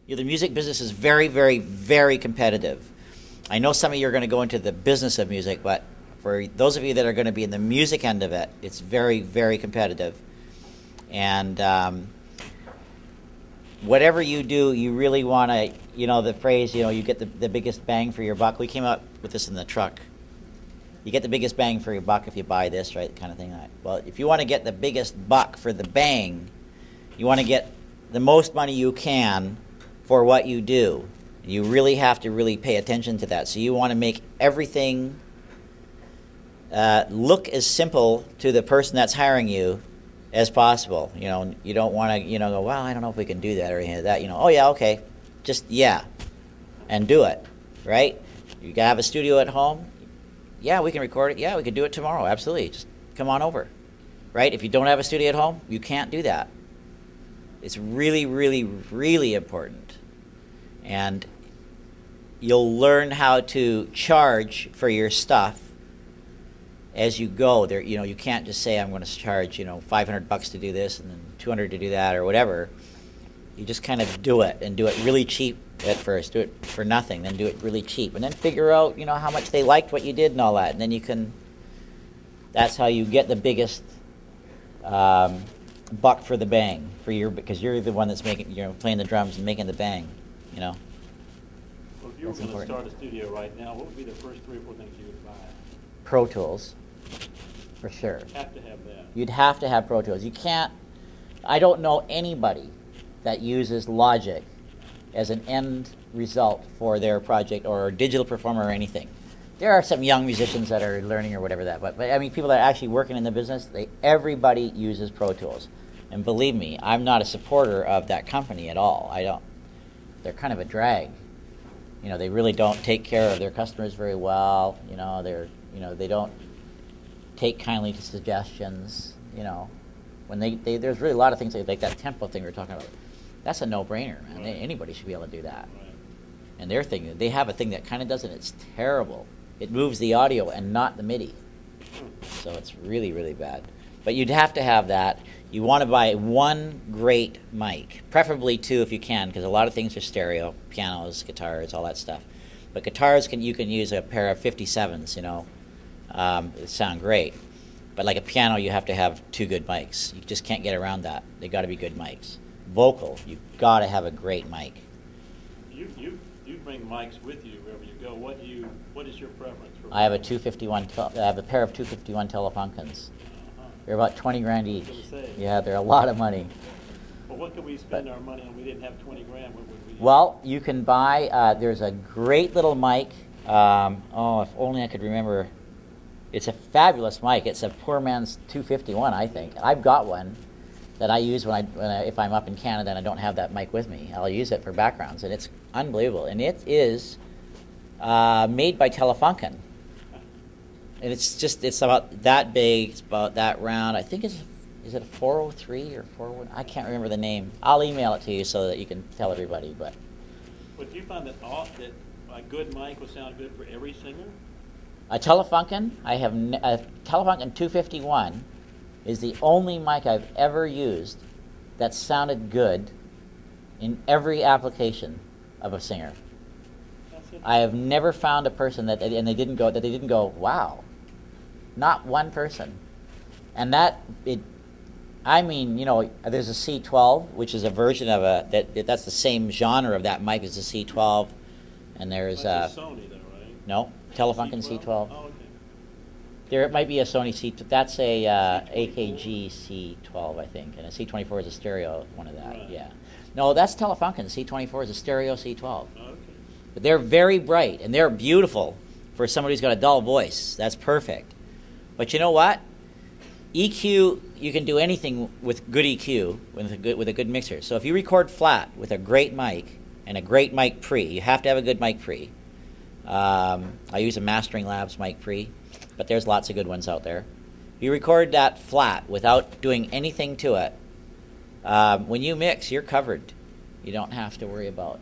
The music business is very, very, very competitive. I know some of you are going to go into the business of music, but for those of you that are going to be in the music end of it, it's very, very competitive. And whatever you do, you really want to, the phrase, you get the biggest bang for your buck. We came up with this in the truck. You get the biggest bang for your buck if you buy this, right, kind of thing. Well, if you want to get the biggest buck for the bang, you want to get the most money you can for what you do. You really have to really pay attention to that. So you want to make everything look as simple to the person that's hiring you as possible. You don't want to, go, well, I don't know if we can do that or anything like that. Oh, yeah, okay. Just, yeah. And do it, right? You have a studio at home? Yeah, we can record it. Yeah, we can do it tomorrow. Absolutely. Just come on over, right? If you don't have a studio at home, you can't do that. It's really, really, really important. And you'll learn how to charge for your stuff as you go. There, you can't just say, I'm going to charge, $500 to do this and then $200 to do that or whatever. You just kind of do it and do it really cheap at first. Do it for nothing, then do it really cheap. And then figure out, how much they liked what you did and all that. And then you can, that's how you get the biggest buck for the bang, because you're the one that's making, playing the drums and making the bang, Well, if you were going to start a studio right now, what would be the first 3 or 4 things you would buy? Pro Tools, for sure. You'd have to have that. You'd have to have Pro Tools. You can't, I don't know anybody that uses Logic as an end result for their project or a digital performer or anything. There are some young musicians that are learning or whatever that, but I mean people that are actually working in the business, everybody uses Pro Tools. And believe me, I'm not a supporter of that company at all. I don't. They're kind of a drag. They really don't take care of their customers very well. They don't take kindly to suggestions. When there's really a lot of things like that tempo thing we were talking about. That's a no-brainer, man. Right. Anybody should be able to do that. Right. And they have a thing that kind of does it. It's terrible. It moves the audio and not the MIDI. So it's really, really bad. But you'd have to have that. You want to buy one great mic, preferably 2 if you can, because a lot of things are stereo, pianos, guitars, all that stuff. But guitars, you can use a pair of 57s, it sound great. But like a piano, you have to have 2 good mics. You just can't get around that. They got to be good mics. Vocal, you've got to have a great mic. You bring mics with you wherever you go. What is your preference? I have a 251. I have a pair of 251 Telefunkens. They're about 20 grand each. Yeah, they're a lot of money. Well, what could we spend our money on? We didn't have 20 grand. What would we? Well, you can buy. There's a great little mic. If only I could remember. It's a fabulous mic. It's a poor man's 251, I think. I've got one that I use if I'm up in Canada and I don't have that mic with me. I'll use it for backgrounds, and it's unbelievable. And it is made by Telefunken. And it's about that big, it's about that round. I think is it a 403 or 401? I can't remember the name. I'll email it to you so that you can tell everybody. But do you find that a good mic will sound good for every singer? A Telefunken, I have a Telefunken 251 is the only mic I've ever used that sounded good in every application of a singer. I have never found a person that they didn't go, wow. Not one person. And there's a C12, which is a version of that's the same genre of that mic as the C12, and there's That's a Sony though, right? No, Telefunken C12. Oh, okay. There might be a Sony C12. That's a AKG C12, I think, and a C24 is a stereo one of that. Right. Yeah. No, that's Telefunken. C24 is a stereo C12. Oh, okay. But they're very bright and they're beautiful for somebody who's got a dull voice. That's perfect. But you know what? EQ, you can do anything with good EQ, with a good mixer. So if you record flat with a great mic and a great mic pre, you have to have a good mic pre. I use a Mastering Labs mic pre, but there's lots of good ones out there. If you record that flat without doing anything to it, when you mix, you're covered. You don't have to worry about